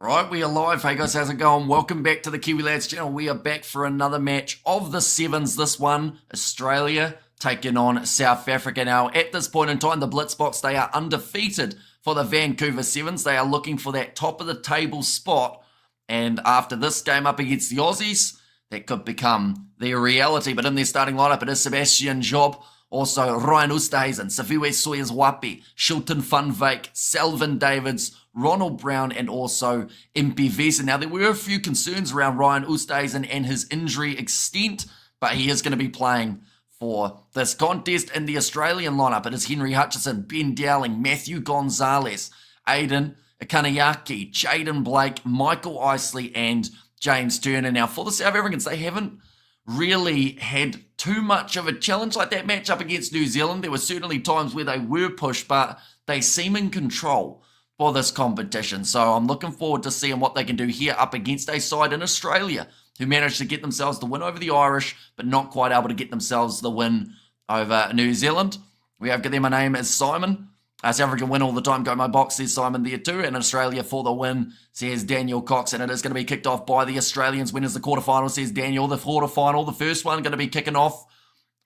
Right, we are live. Hey guys, how's it going? Welcome back to the Kiwi Lads channel. We are back for another match of the Sevens. This one, Australia taking on South Africa. Now, at this point in time, the Blitzboks, they are undefeated for the Vancouver Sevens. They are looking for that top of the table spot. And after this game up against the Aussies, that could become their reality. But in their starting lineup, it is Sebastian Job, also Ryan Oosthuizen, Saviwe Soyers-Wapi, Shilton Van Wyk, Selvin Davids, Ronald Brown, and also MPVs. Now, there were a few concerns around Ryan Oosthuizen and his injury extent, but he is going to be playing for this contest. In the Australian lineup, it is Henry Hutchison, Ben Dowling, Matthew Gonzalez, Aiden Ikanayaki, Jaden Blake, Michael Isley, and James Turner. Now, for the South Africans, they haven't really had too much of a challenge like that match up against New Zealand. There were certainly times where they were pushed, but they seem in control for this competition. So I'm looking forward to seeing what they can do here up against a side in Australia who managed to get themselves the win over the Irish, but not quite able to get themselves the win over New Zealand. We have got there. My name is Simon. South Africa win all the time. Go my box, says Simon there too. And Australia for the win, says Daniel Cox. And it is going to be kicked off by the Australians. When is the quarterfinal, says Daniel. The quarterfinal, the first one, going to be kicking off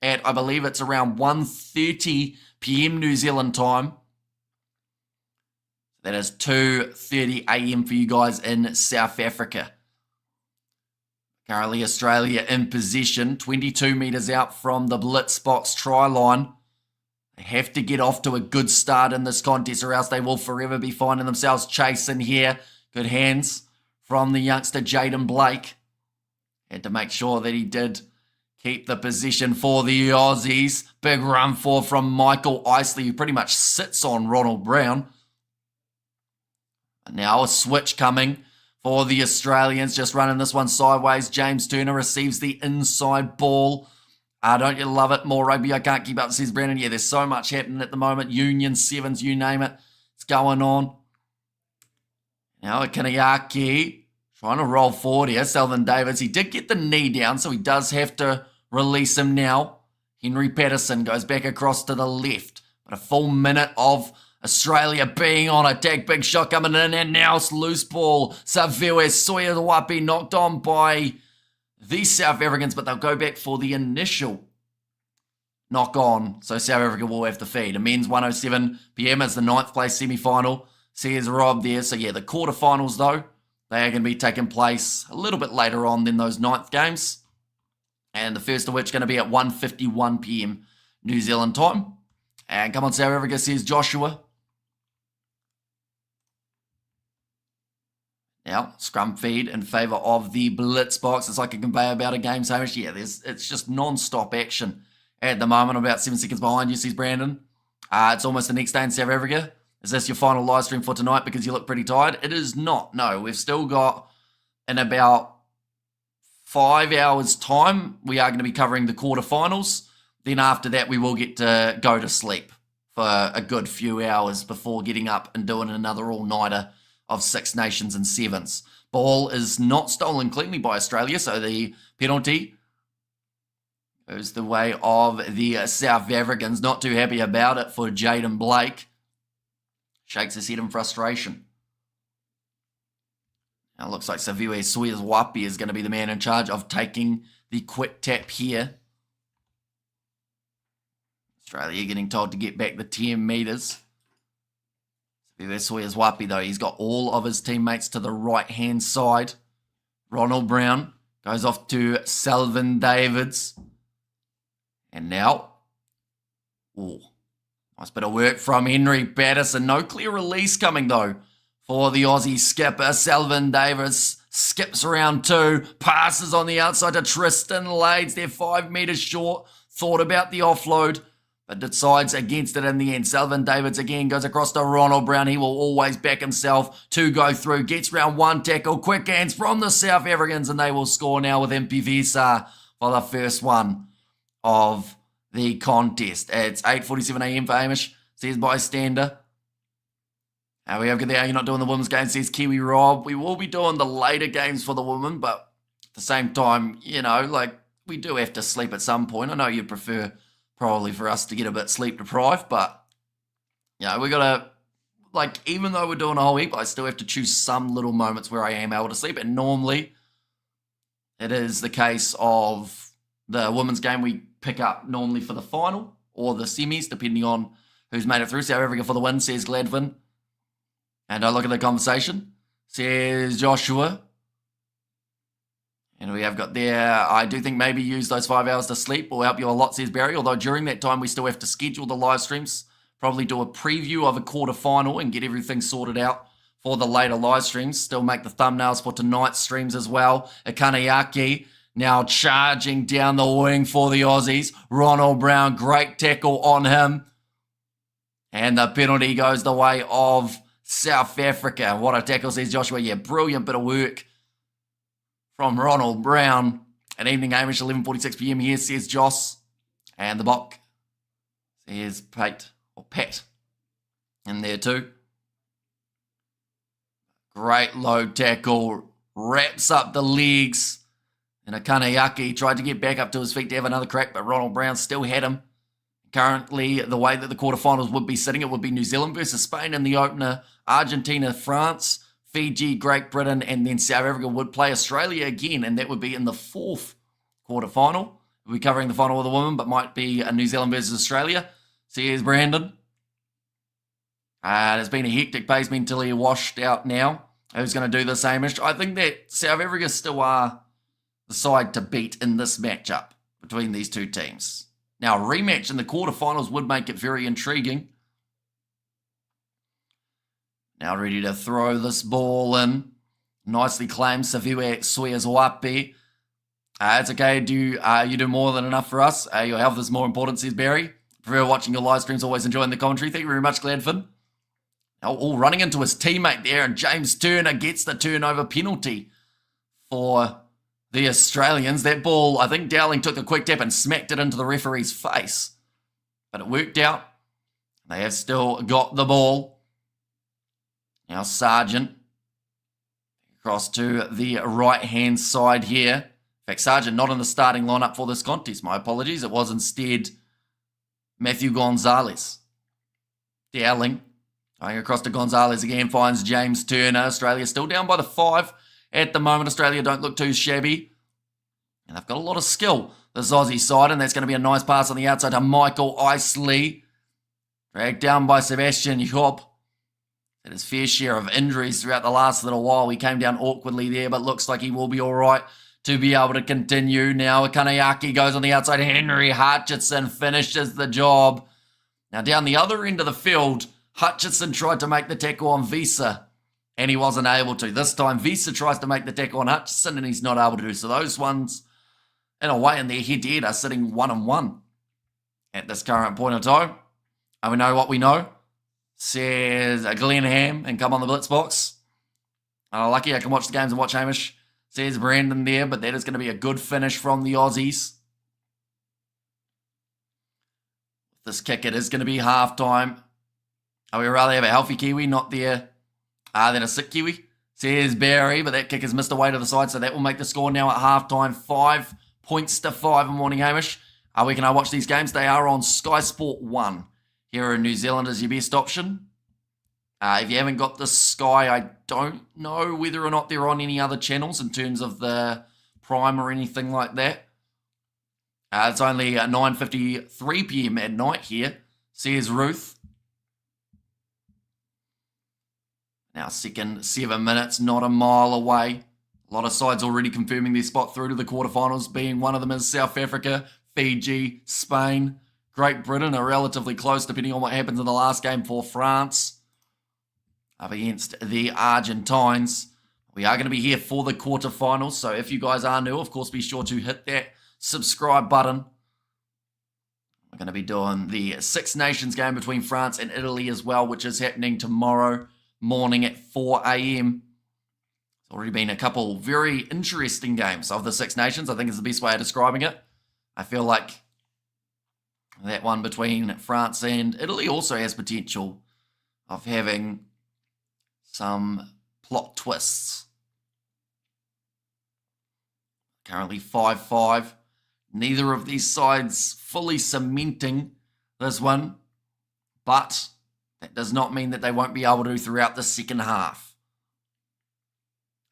at, I believe it's around 1:30 p.m. New Zealand time. That is 2:30 a.m. for you guys in South Africa. Currently Australia in possession, 22 metres out from the Blitzboks try line. They have to get off to a good start in this contest or else they will forever be finding themselves chasing here. Good hands from the youngster Jaden Blake. Had to make sure that he did keep the position for the Aussies. Big run from Michael Isley, who pretty much sits on Ronald Brown. And now a switch coming for the Australians. Just running this one sideways. James Turner receives the inside ball. Don't you love it? More rugby. I can't keep up, says Brandon. Yeah, there's so much happening at the moment. Union, Sevens, you name it. It's going on. Now Ikanayaki trying to roll forward here. Selvin Davids. He did get the knee down, so he does have to release him now. Henry Patterson goes back across to the left. But a full minute of Australia being on attack. Big shot coming in, and now it's loose ball. Saviwe Soyers-Wapi knocked on by the South Africans, but they'll go back for the initial knock on. So South Africa will have to feed. A men's 1:07 p.m. as the 9th place semi-final. Says Rob there. So yeah, the quarterfinals though, they are going to be taking place a little bit later on than those 9th games. And the first of which is going to be at 1:51 p.m. New Zealand time. And come on South Africa, says Joshua. Now, scrum feed in favour of the Blitzboks. It's like a conveyor belt of games, Hamish. Yeah, it's just non-stop action at the moment. About 7 seconds behind you, says Brandon. It's almost the next day in South Africa. Is this your final live stream for tonight because you look pretty tired? It is not. No, we've still got, in about 5 hours' time, we are going to be covering the quarterfinals. Then after that, we will get to go to sleep for a good few hours before getting up and doing another all-nighter of Six Nations and Sevens. Ball is not stolen cleanly by Australia, so the penalty goes the way of the South Africans. Not too happy about it for Jaden Blake. Shakes his head in frustration. Now it looks like Saviwe Soyers-Wapi is going to be the man in charge of taking the quick tap here. Australia getting told to get back the 10 metres. Soyers-Wapi, though, he's got all of his teammates to the right-hand side. Ronald Brown goes off to Selvin Davids. And now, nice bit of work from Henry Patterson. No clear release coming, though, for the Aussie skipper. Selvin Davids skips around 2, passes on the outside to Tristan Lades. They're 5 metres short. Thought about the offload, but decides against it in the end. Selvin Davids again goes across to Ronald Brown. He will always back himself to go through. Gets round 1 tackle. Quick hands from the South Africans, and they will score now with MPVs for the first one of the contest. It's 8:47 a.m. for Hamish, says bystander. We have got there. You're not doing the women's game, says Kiwi Rob. We will be doing the later games for the women, but at the same time, you know, like, we do have to sleep at some point. I know you'd prefer probably for us to get a bit sleep deprived, but you know, we got to like, even though we're doing a whole heap, I still have to choose some little moments where I am able to sleep. And normally, it is the case of the women's game we pick up normally for the final or the semis, depending on who's made it through. South Africa for the win, says Gladwin. And I look at the conversation, says Joshua. And we have got there, I do think maybe use those 5 hours to sleep will help you a lot, says Barry. Although during that time, we still have to schedule the live streams, probably do a preview of a quarterfinal and get everything sorted out for the later live streams. Still make the thumbnails for tonight's streams as well. Akanayaki now charging down the wing for the Aussies. Ronald Brown, great tackle on him. And the penalty goes the way of South Africa. What a tackle, says Joshua. Yeah, brilliant bit of work from Ronald Brown. An evening, Hamish, 11:46 p.m. here, says Joss. And the Bok says Pat in there too. Great low tackle. Wraps up the legs. And Akanayaki tried to get back up to his feet to have another crack, but Ronald Brown still had him. Currently, the way that the quarterfinals would be sitting, it would be New Zealand versus Spain in the opener, Argentina, France, Fiji, Great Britain, and then South Africa would play Australia again, and that would be in the fourth quarterfinal. We'll be covering the final with the women, but might be a New Zealand versus Australia. So here's Brandon. There's been a hectic pace, mentally washed out now. Who's going to do the same? I think that South Africa still are the side to beat in this matchup between these two teams. Now, a rematch in the quarterfinals would make it very intriguing. Now ready to throw this ball in. Nicely claimed, Saviwe Suezwapi. It's okay, you do more than enough for us. Your health is more important, says Barry. Prefer watching your live streams, always enjoying the commentary. Thank you very much, Gladfin. Now, all running into his teammate there, and James Turner gets the turnover penalty for the Australians. That ball, I think Dowling took a quick tap and smacked it into the referee's face. But it worked out. They have still got the ball. Now Sargent across to the right-hand side here. In fact, Sargent not in the starting lineup for this contest. My apologies. It was instead Matthew Gonzalez. Dowling going across to Gonzalez again, finds James Turner. Australia still down by the 5 at the moment. Australia don't look too shabby. And they've got a lot of skill, this Aussie side, and that's going to be a nice pass on the outside to Michael Isley. Dragged down by Sebastian Job. Had his fair share of injuries throughout the last little while. He came down awkwardly there, but looks like he will be all right to be able to continue. Now Kanayaki goes on the outside. Henry Hutchinson finishes the job. Now down the other end of the field, Hutchinson tried to make the tackle on Visa, and he wasn't able to. This time, Visa tries to make the tackle on Hutchinson, and he's not able to do so. Those ones, in a way, in their head-to-head are sitting 1-1 at this current point in time. And we know what we know, says Glenn Ham, and come on the Blitzboks. Lucky I can watch the games and watch Hamish, says Brandon there, but that is going to be a good finish from the Aussies. This kick, it is going to be halftime. I would rather have a healthy Kiwi, not there, than a sick Kiwi, says Barry, but that kick has missed away to the side, so that will make the score now at halftime. 5 points to 5 in morning, Hamish. Where can I watch these games? They are on Sky Sport 1 here in New Zealand is your best option. If you haven't got the Sky, I don't know whether or not they're on any other channels in terms of the Prime or anything like that. It's only 9:53 p.m. at night here, says Ruth. Now, second 7 minutes, not a mile away. A lot of sides already confirming their spot through to the quarterfinals, being one of them is South Africa, Fiji, Spain, Great Britain are relatively close, depending on what happens in the last game for France up against the Argentines. We are going to be here for the quarterfinals, so if you guys are new, of course, be sure to hit that subscribe button. We're going to be doing the Six Nations game between France and Italy as well, which is happening tomorrow morning at 4 a.m. It's already been a couple very interesting games of the Six Nations, I think is the best way of describing it. I feel like that one between France and Italy also has potential of having some plot twists. Currently 5-5. Neither of these sides fully cementing this one, but That does not mean that they won't be able to throughout the second half.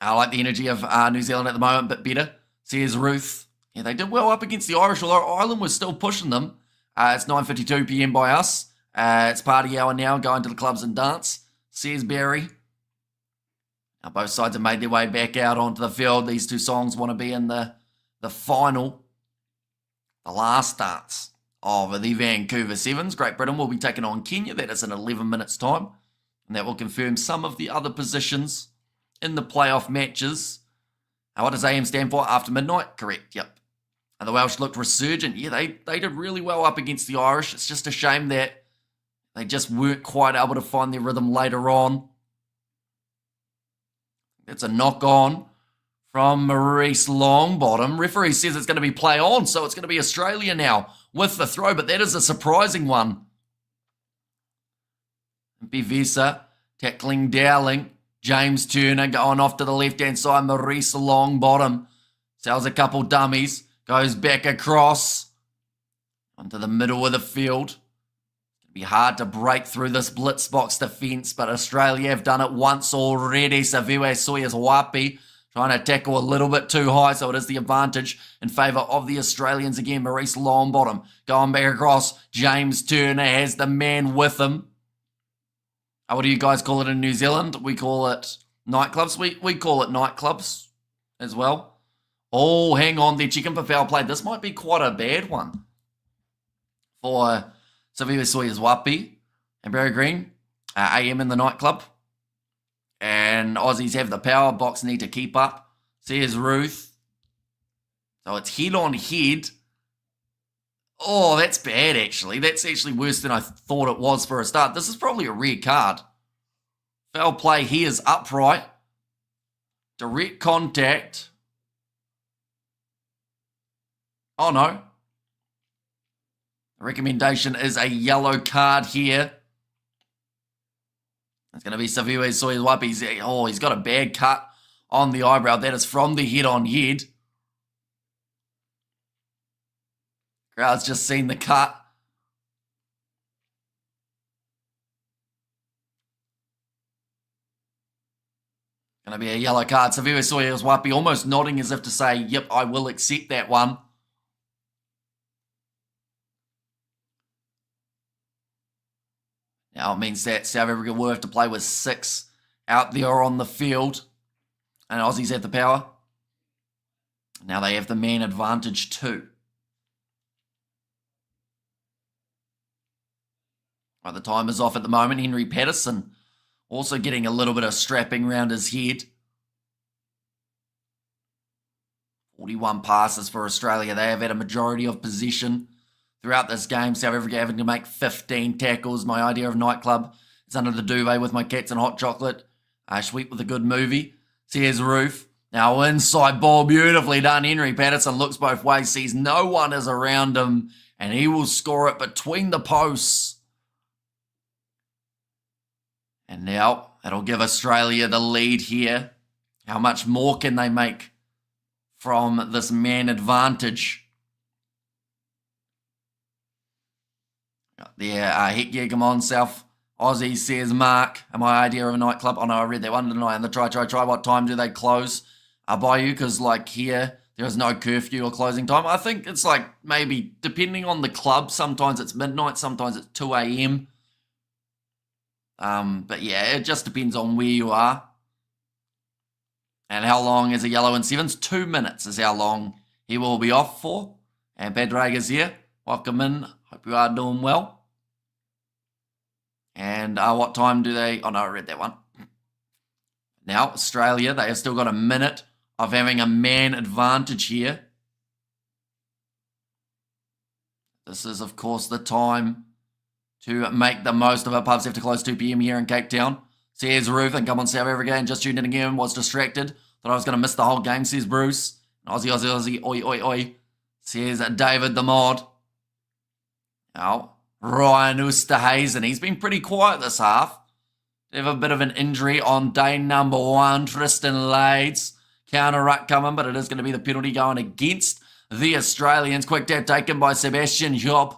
I like the energy of New Zealand at the moment, but better. Here's Ruth. Yeah, they did well up against the Irish, although Ireland was still pushing them. It's 9:52 p.m. by us. It's party hour now, going to the clubs and dance. Here's Barry. Now both sides have made their way back out onto the field. These two songs want to be in the final, the last dance of the Vancouver Sevens. Great Britain will be taking on Kenya. That is in 11 minutes' time. And that will confirm some of the other positions in the playoff matches. What does AM stand for? After midnight? Correct, yep. And the Welsh looked resurgent. Yeah, they did really well up against the Irish. It's just a shame that they just weren't quite able to find their rhythm later on. It's a knock on from Maurice Longbottom. Referee says it's going to be play on, so it's going to be Australia now with the throw, but that is a surprising one. Bivisa tackling Dowling. James Turner going off to the left-hand side. Maurice Longbottom sells a couple dummies. Goes back across onto the middle of the field. It's going to be hard to break through this Blitzboks defence, but Australia have done it once already. Savue Soyas Wapi trying to tackle a little bit too high, so it is the advantage in favour of the Australians again. Maurice Longbottom going back across. James Turner has the man with him. What do you guys call it in New Zealand? We call it nightclubs. We call it nightclubs as well. Oh, hang on. They're checking for foul play. This might be quite a bad one for Savio Soyas Wapi and Barry Green. AM in the nightclub. And Aussies have the power. Box need to keep up. Here's Ruth. So it's head on head. Oh, that's bad, actually. That's actually worse than I thought it was for a start. This is probably a red card. Foul play here is upright. Direct contact. Oh, no. The recommendation is a yellow card here. It's going to be Savio Soyas Wapi. He's got a bad cut on the eyebrow. That is from the head on head. Crowd's just seen the cut. Going to be a yellow card. Savio Soyas Wapi almost nodding as if to say, yep, I will accept that one. Now it means that South Africa will have to play with 6 out there on the field. And Aussies have the power. Now they have the man advantage too. The time is off at the moment. Henry Patterson also getting a little bit of strapping around his head. 41 passes for Australia. They have had a majority of possession throughout this game. South Africa having to make 15 tackles. My idea of nightclub is under the duvet with my cats and hot chocolate. Sweet with a good movie. Here's Roof. Now inside ball, beautifully done. Henry Patterson looks both ways, sees no one is around him, and he will score it between the posts. And now it'll give Australia the lead here. How much more can they make from this man advantage? There, Heck come on, South Aussie says Mark. And my idea of a nightclub. Oh no, I read that one, didn't I? And the try. What time do they close by you? Because like here, there is no curfew or closing time. I think it's like maybe depending on the club. Sometimes it's midnight, sometimes it's 2 a.m. But yeah, it just depends on where you are. And how long is a yellow in sevens? 2 minutes is how long he will be off for. And Padraga's here. Welcome in. Hope you are doing well. And what time do they... Oh no, I read that one. Now, Australia, they have still got a minute of having a man advantage here. This is, of course, the time to make the most of it. Pubs have to close 2 p.m. here in Cape Town. Says Ruth, and come on South Africa, and just tuned in again, was distracted. Thought I was going to miss the whole game, says Bruce. Aussie, oi. Says David the Mod. Now, Ryan Oosterhuizen, he's been pretty quiet this half. They have a bit of an injury on day number 1. Tristan Lades. Counter ruck coming, but it is going to be the penalty going against the Australians. Quick tap taken by Sebastian Job.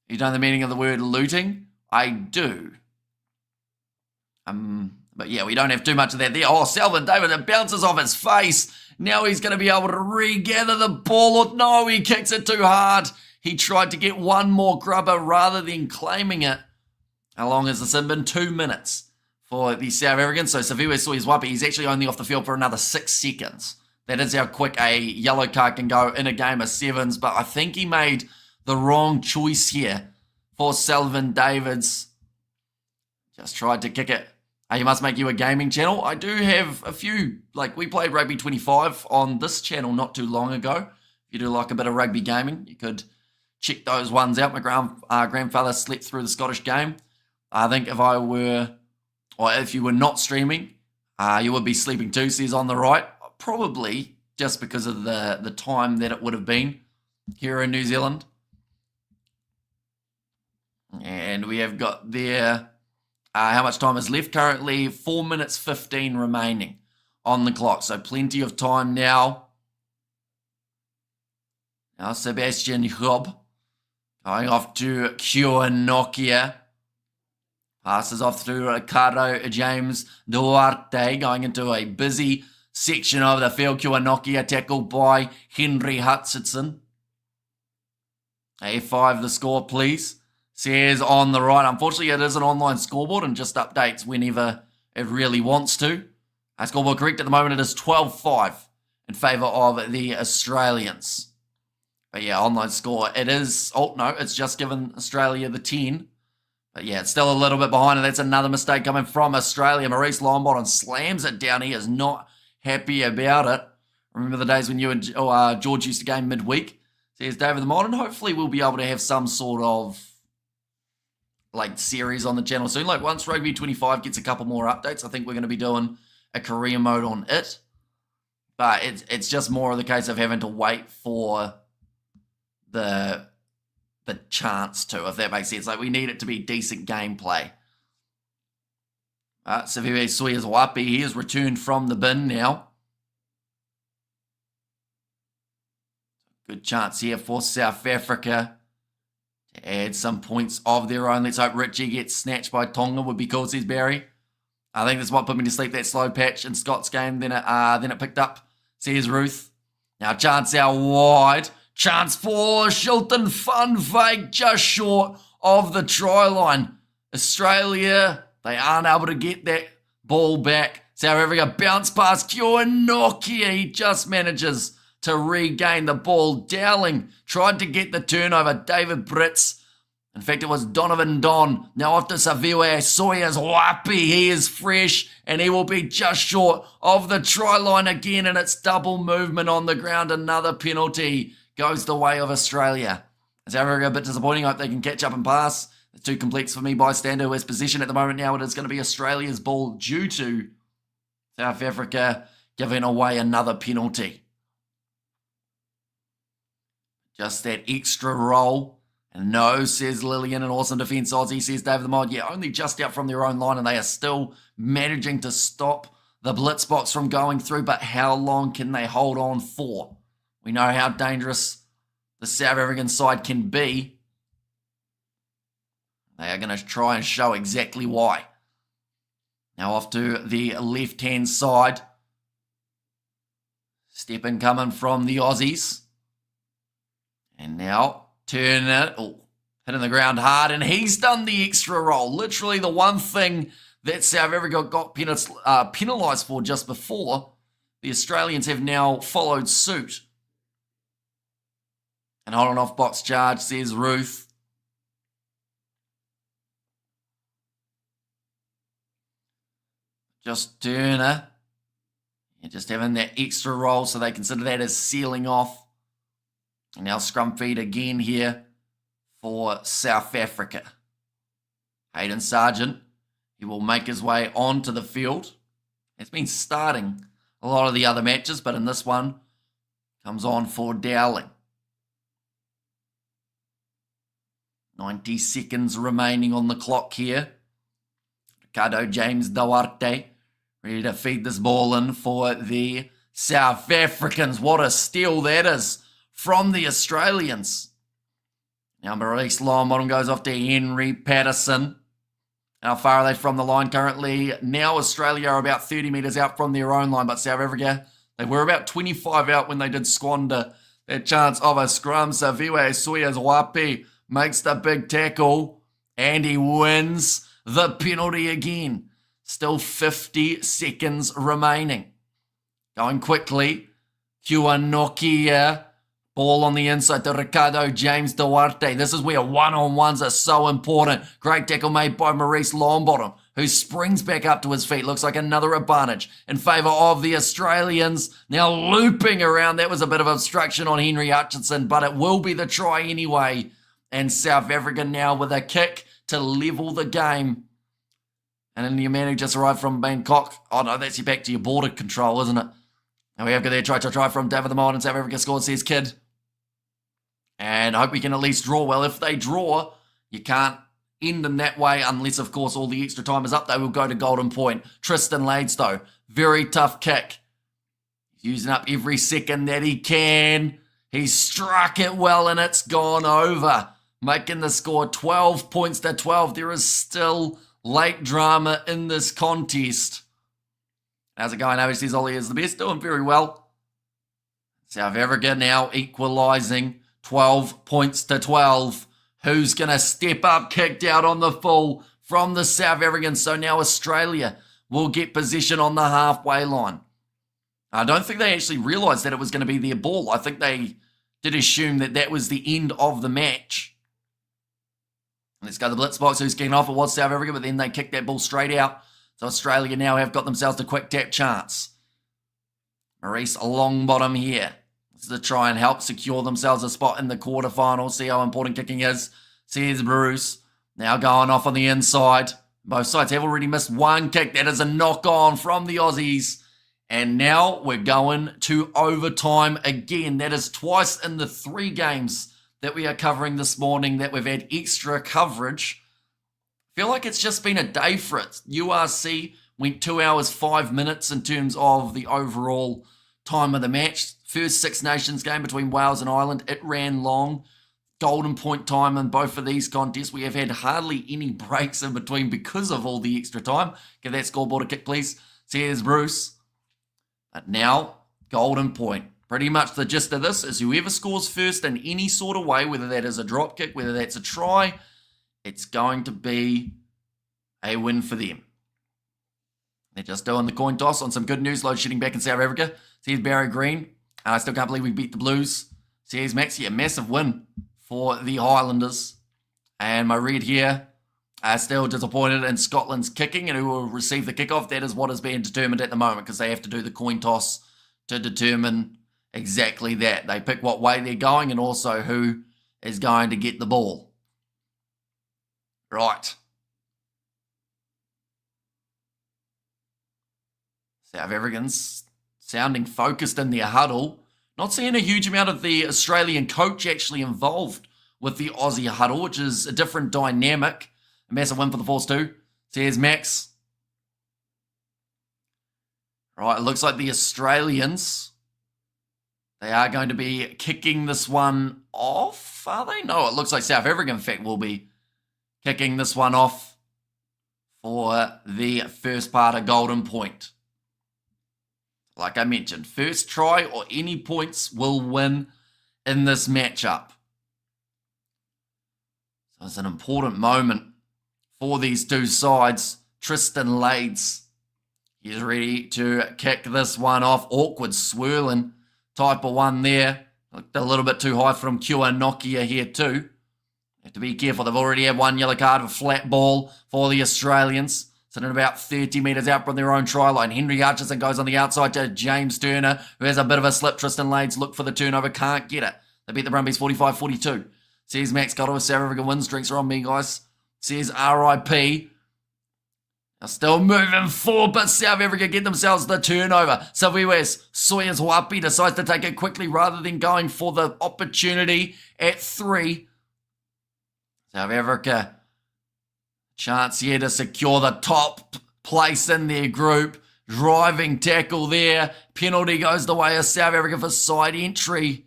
You know the meaning of the word looting? I do. But yeah, we don't have too much of that there. Oh, Selvin David, it bounces off his face. Now he's going to be able to regather the ball. Or no, he kicks it too hard. He tried to get one more grubber rather than claiming it. How long has this been? 2 minutes for the South Africans. So Saviwe Soyezwapi, he's actually only off the field for another 6 seconds. That is how quick a yellow card can go in a game of sevens. But I think he made the wrong choice here for Selvin Davids. Just tried to kick it. Hey, must make you a gaming channel. I do have a few, like we played Rugby 25 on this channel not too long ago. If you do like a bit of rugby gaming, you could check those ones out. My grandfather slept through the Scottish game. I think if I were, or if you were not streaming, you would be sleeping too, says on the right. Probably just because of the time that it would have been here in New Zealand. And we have got there... how much time is left? Currently 4 minutes 15 remaining on the clock. So plenty of time now. Now Sebastian Job going off to Nokia. Passes off through Ricardo James Duarte. Going into a busy section of the field. Nokia tackled by Henry Hutchinson. A5 the score, please. Says on the right, unfortunately it is an online scoreboard and just updates whenever it really wants to. Our scoreboard correct at the moment, it is 12-5 in favour of the Australians. But yeah, online score, it is, oh no, it's just given Australia the 10. But yeah, it's still a little bit behind, and that's another mistake coming from Australia. Maurice Longbottom slams it down, he is not happy about it. Remember the days when you and George used to game midweek? Says David the Mod, and hopefully we'll be able to have some sort of like series on the channel soon. Like once Rugby 25 gets a couple more updates, I think we're going to be doing a career mode on it. But it's just more of the case of having to wait for the chance to, if that makes sense. Like we need it to be decent gameplay. Saviwe Soyezwapi, he has returned from the bin now. Good chance here for South Africa to add some points of their own. Let's hope Richie gets snatched by Tonga. Would be cool, says Barry. I think that's what put me to sleep, that slow patch in Scott's game. Then it picked up, says Ruth. Now chance out wide. Chance for Shilton. Fun fake just short of the try line. Australia, they aren't able to get that ball back. South Africa bounce past Nokia. He just manages to regain the ball. Dowling tried to get the turnover. David Brits. In fact, it was Donovan Don. Now off to Saviwe Soyezwapi. He is fresh and he will be just short of the try line again, and it's double movement on the ground. Another penalty goes the way of Australia. South Africa a bit disappointing. I hope they can catch up and pass. The two completes for me. Bystander who has possession at the moment now. It is going to be Australia's ball due to South Africa giving away another penalty. Just that extra roll. And no, says Lillian, an awesome defence. Aussie, says David the Mod. Yeah, only just out from their own line, and they are still managing to stop the Blitzboks from going through. But how long can they hold on for? We know how dangerous the South African side can be. They are going to try and show exactly why. Now off to the left-hand side. Stepping coming from the Aussies. And now turn it. Oh, hitting the ground hard. And he's done the extra roll. Literally the one thing that South Africa got penalised for just before. The Australians have now followed suit. And hold on off box charge, says Ruth. Just Turner. And just having that extra roll, so they consider that as sealing off. And now scrum feed again here for South Africa. Hayden Sargent, he will make his way onto the field. It's been starting a lot of the other matches, but in this one, comes on for Dowling. 90 seconds remaining on the clock here. Ricardo James Duarte ready to feed this ball in for the South Africans. What a steal that is from the Australians. Now Maurice Longbottom goes off to Henry Patterson. How far are they from the line currently? Now Australia are about 30 metres out from their own line, but South Africa, they were about 25 out when they did squander their chance of a scrum. Saviwe Soyas-Wapi makes the big tackle, and he wins the penalty again. Still 50 seconds remaining. Going quickly, Nokia. Ball on the inside to Ricardo James Duarte. This is where one-on-ones are so important. Great tackle made by Maurice Longbottom, who springs back up to his feet. Looks like another advantage in favour of the Australians. Now looping around. That was a bit of obstruction on Henry Hutchinson, but it will be the try anyway. And South Africa now with a kick to level the game. And then the man who just arrived from Bangkok. Oh no, that's you back to your border control, isn't it? And we have got there try from David the Mod, and South Africa scored, says Kid. And I hope we can at least draw. Well, if they draw, you can't end in that way unless, of course, all the extra time is up. They will go to golden point. Tristan Laidstow, very tough kick. He's using up every second that he can. He struck it well, and it's gone over, making the score 12 points to 12. There is still late drama in this contest. How's it going? Obviously, Ollie is the best, doing very well. South Africa now equalising 12 points to 12. Who's going to step up? Kicked out on the full from the South Africans. So now Australia will get position on the halfway line. I don't think they actually realised that it was going to be their ball. I think they did assume that that was the end of the match. Let's go to the Blitzboks, who's kicking off. It was South Africa, but then they kicked that ball straight out. So Australia now have got themselves a quick tap chance. Maurice Longbottom here. This is to try and help secure themselves a spot in the quarterfinals. See how important kicking is. Says Bruce. Now going off on the inside. Both sides have already missed one kick. That is a knock on from the Aussies. And now we're going to overtime again. That is twice in the 3 games that we are covering this morning that we've had extra coverage. Feel like it's just been a day for it. URC went 2 hours, 5 minutes in terms of the overall time of the match. First Six Nations game between Wales and Ireland, it ran long. Golden point time in both of these contests. We have had hardly any breaks in between because of all the extra time. Give that scoreboard a kick, please. Says Bruce. But now, golden point. Pretty much the gist of this is whoever scores first in any sort of way, whether that is a drop kick, whether that's a try, it's going to be a win for them. They're just doing the coin toss on some good news. Load shedding back in South Africa. Says Barry Green. And I still can't believe we beat the Blues. Says Maxie, a massive win for the Highlanders. And my read here, still disappointed in Scotland's kicking and who will receive the kickoff. That is what is being determined at the moment because they have to do the coin toss to determine exactly that. They pick what way they're going and also who is going to get the ball. Right. South Africans sounding focused in their huddle. Not seeing a huge amount of the Australian coach actually involved with the Aussie huddle, which is a different dynamic. A massive win for the Force 2. Says Max. Right, it looks like the Australians, they are going to be kicking this one off, are they? No, it looks like South Africa, in fact, will be kicking this one off for the first part of golden point. Like I mentioned, first try or any points will win in this matchup. So it's an important moment for these two sides. Tristan Lades, he's ready to kick this one off. Awkward swirling type of one there. Looked a little bit too high from Nokia here too. Have to be careful. They've already had one yellow card, a flat ball for the Australians. Sitting about 30 metres out from their own try line. Henry Hutchinson goes on the outside to James Turner, who has a bit of a slip. Tristan Lades look for the turnover, can't get it. They beat the Brumbies 45-42. Says Max Cotto, South Africa wins. Drinks are on me, guys. Says RIP. They're still moving forward, but South Africa get themselves the turnover. Saviwe Soyas-Wapi decides to take it quickly rather than going for the opportunity at 3. South Africa, chance here to secure the top place in their group. Driving tackle there. Penalty goes the way of South Africa for side entry.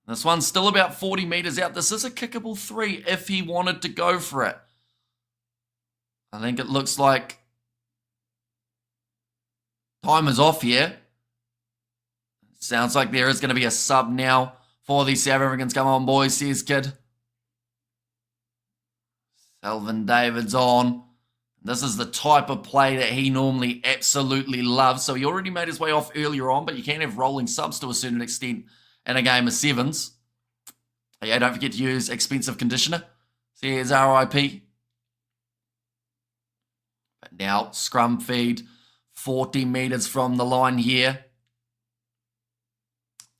This one's still about 40 metres out. This is a kickable 3 if he wanted to go for it. I think it looks like time is off here. Sounds like there is going to be a sub now for the South Africans. Come on, boys, says Kid. Selvin David's on. This is the type of play that he normally absolutely loves. So he already made his way off earlier on, but you can have rolling subs to a certain extent in a game of sevens. Yeah, don't forget to use expensive conditioner. So here's RIP. But now, scrum feed, 40 metres from the line here.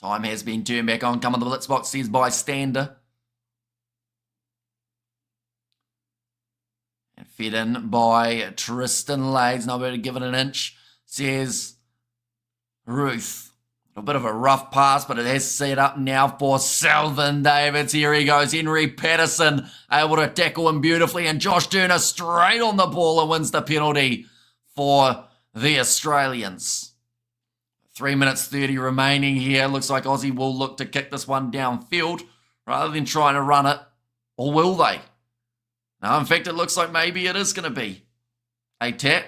Time has been turned back on. Come on, the Blitzboks, says bystander. And fed in by Tristan Lades. Not able to give it an inch, says Ruth. A bit of a rough pass, but it has set up now for Selvin Davids. Here he goes. Henry Patterson able to tackle him beautifully. And Josh Turner straight on the ball and wins the penalty for the Australians. 3 minutes 30 remaining here. Looks like Aussie will look to kick this one downfield rather than trying to run it. Or will they? No, in fact, it looks like maybe it is going to be a tap.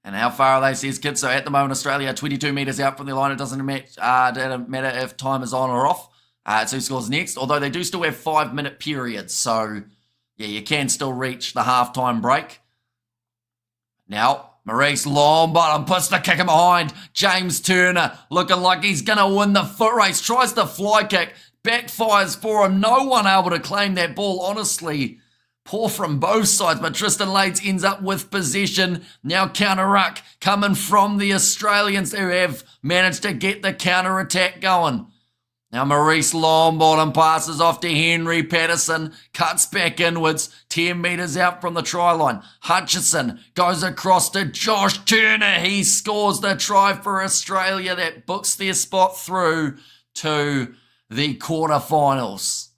And how far are they, says Kid? So at the moment, Australia 22 metres out from the line. It doesn't matter if time is on or off. It's who scores next. Although they do still have 5-minute periods. So, yeah, you can still reach the halftime break. Now, Maurice Longbottom puts the kick in behind. James Turner looking like he's going to win the foot race. Tries the fly kick. Backfires for him. No one able to claim that ball, honestly. Poor from both sides, but Tristan Lades ends up with possession. Now counter-ruck coming from the Australians who have managed to get the counter-attack going. Now Maurice Longbottom passes off to Henry Patterson, cuts back inwards, 10 metres out from the try line. Hutchison goes across to Josh Turner. He scores the try for Australia that books their spot through to the quarterfinals.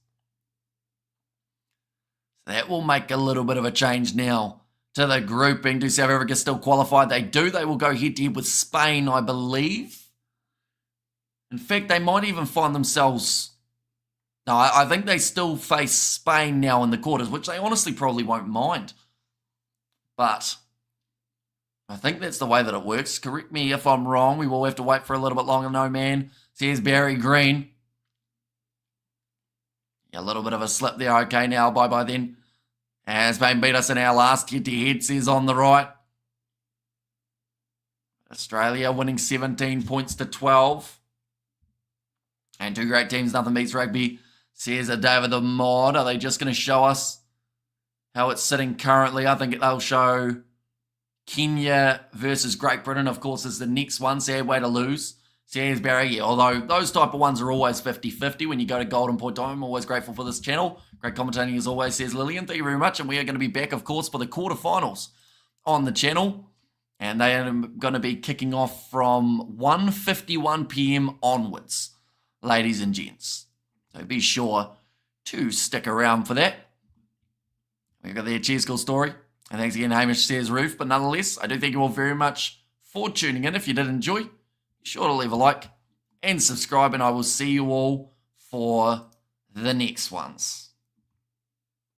That will make a little bit of a change now to the grouping. Do South Africa still qualify? They do. They will go head-to-head with Spain, I believe. In fact, they might even find themselves... No, I think they still face Spain now in the quarters, which they honestly probably won't mind. But I think that's the way that it works. Correct me if I'm wrong. We will have to wait for a little bit longer. No, man. Says Barry Green. Yeah, a little bit of a slip there. Okay, now bye-bye then. As Spain beat us in our last head-to-head, says on the right. Australia winning 17 points to 12. And two great teams, nothing beats rugby, says David the Mod. Are they just going to show us how it's sitting currently? I think they'll show Kenya versus Great Britain, of course, is the next one. Sad way to lose. Says Barry, yeah, although those type of ones are always 50-50 when you go to Golden Point Time. I'm always grateful for this channel. Great commentating as always, says Lillian. Thank you very much. And we are going to be back, of course, for the quarterfinals on the channel. And they are going to be kicking off from 1:51 p.m. onwards, ladies and gents. So be sure to stick around for that. We've got the Cheers Call story. And thanks again, Hamish, says Roof. But nonetheless, I do thank you all very much for tuning in. If you did enjoy, be sure to leave a like and subscribe. And I will see you all for the next ones.